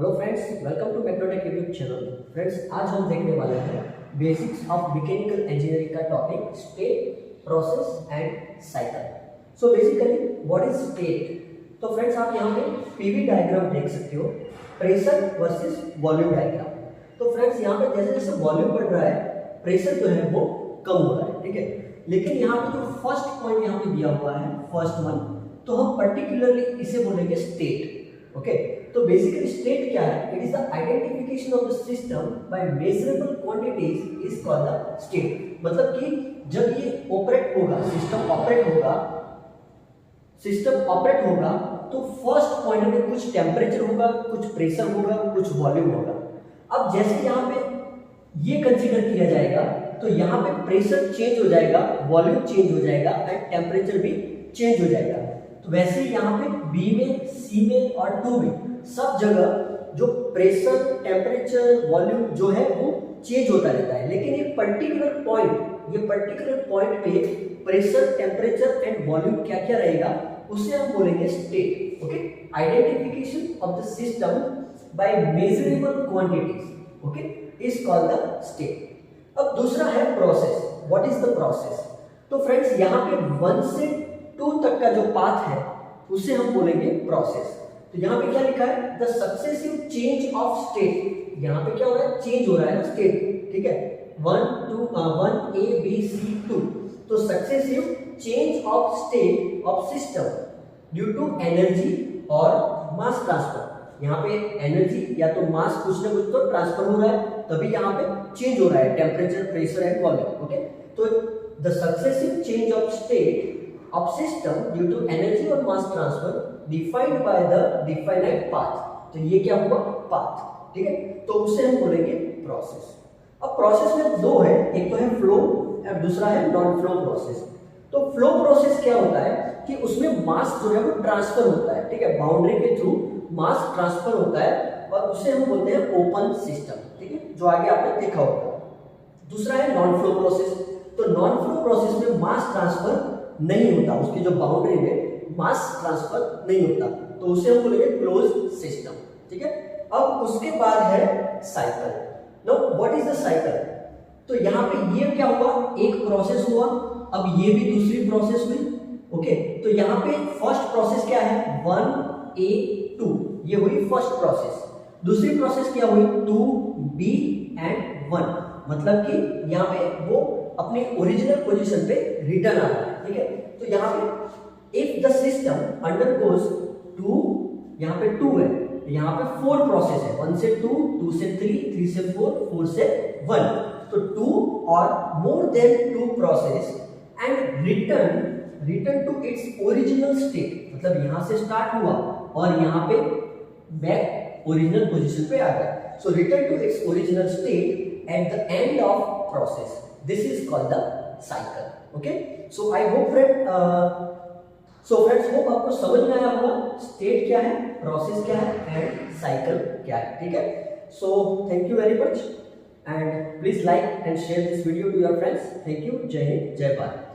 Hello friends, welcome to Mechnotech YouTube channel. Friends, आज हम देखने वाले हैं बेसिक्स ऑफ मैकेनिकल इंजीनियरिंग का topic state, process and cycle. So basically what is state? तो friends, आप यहाँ पे पीवी डायग्राम देख सकते हो, प्रेशर वर्सेस वॉल्यूम डायग्राम। तो फ्रेंड्स, यहाँ पे जैसे जैसे वॉल्यूम बढ़ रहा है, प्रेशर जो है वो कम हो रहा है, ठीक है। लेकिन यहाँ पे जो फर्स्ट पॉइंट यहाँ पे दिया हुआ है, फर्स्ट वन, तो हम पर्टिकुलरली इसे बोलेंगे स्टेट। ओके, तो बेसिकली स्टेट क्या है? It is the identification of the system by measurable quantities is called the state. मतलब कि जब ये ऑपरेट होगा, सिस्टम ऑपरेट होगा तो फर्स्ट पॉइंट में कुछ टेम्परेचर होगा, कुछ प्रेशर होगा, कुछ वॉल्यूम होगा। अब जैसे यहाँ पे ये कंसीडर किया जाएगा तो यहाँ पे प्रेशर चेंज हो जाएगा, वॉल्यूम चेंज हो जाएगा एंड टेम्परेचर भी चेंज हो जाएगा। तो वैसे ही यहाँ पे बी में, सी में और टू में सब जगह जो प्रेशर, टेम्परेचर, वॉल्यूम जो है वो चेंज होता रहता है। लेकिन ये पर्टिकुलर पॉइंट पे प्रेशर, टेम्परेचर एंड वॉल्यूम क्या क्या रहेगा उसे हम बोलेंगे state. Okay, identification of the system by measurable quantities, okay, is called the state. अब दूसरा है process. What is the process? तो फ्रेंड्स, यहाँ पे 1 से 2 तक का जो पाथ है उसे हम बोलेंगे प्रोसेस। तो यहाँ पे क्या लिखा है? The successive change of state. यहाँ पे क्या हो रहा है? चेंज हो रहा है ना स्टेट, ठीक है। 1 A B C 2, तो successive change of state of system due to energy और मास ट्रांसफर। यहाँ पे एनर्जी या तो मास कुछ ना कुछ तो ट्रांसफर हो रहा है, तभी यहाँ पे चेंज हो रहा है temperature, pressure and volume. Okay, तो the successive change of state of system due to energy or mass transfer defined by the definite path। तो ये क्या हुआ? पाथ, ठीक है। तो उसे हम बोलेंगे प्रोसेस। अब प्रोसेस में दो है, एक तो है फ्लो और दूसरा है नॉन फ्लो प्रोसेस। तो फ्लो प्रोसेस क्या होता है कि उसमें मास जो है वो ट्रांसफर होता है, ठीक है, बाउंड्री के थ्रू मास ट्रांसफर होता है और उसे हम बोलते हैं ओपन सिस्टम, ठीक है, जो आगे आपने देखा होगा। दूसरा है नॉन फ्लो प्रोसेस। तो नॉन फ्लो प्रोसेस में मास ट्रांसफर नहीं होता, उसकी जो बाउंड्री में मास ट्रांसफर नहीं होता, तो उसे हम बोलेंगे क्लोज सिस्टम, ठीक है। अब उसके बाद है cycle. Now what is the cycle? तो यहाँ पे ये क्या हुआ? एक प्रोसेस हुआ, अब ये भी दूसरी प्रोसेस हुई। ओके, तो यहाँ पे फर्स्ट प्रोसेस क्या है? 1A 2, ये हुई फर्स्ट प्रोसेस। दूसरी प्रोसेस क्या हुई? 2B एंड 1, मतलब कि यहाँ पे वो अपने ओरिजिनल पोजीशन पे रिटर्न आ रहा है, ठीक है। तो यहाँ पे इफ द सिस्टम अंडरगोज 2, यहाँ पे 2 है, यहाँ पे 4 प्रोसेस है, 1 से 2, 2 से 3, 3 से 4, 4 से 1। तो 2 और more than 2 process and return to its original state. मतलब यहाँ से स्टार्ट हुआ और यहाँ पे बैक ओरिजिनल पोजीशन पे आ गया। So return to its original state at the end of process, this is called the cycle। okay, so I hope friends hope आपको समझ में आया होगा स्टेट क्या है, प्रोसेस क्या है एंड साइकिल क्या है, ठीक है। so thank you very much and please like and share this video to your friends। thank you। जय हिंद, जय भारत।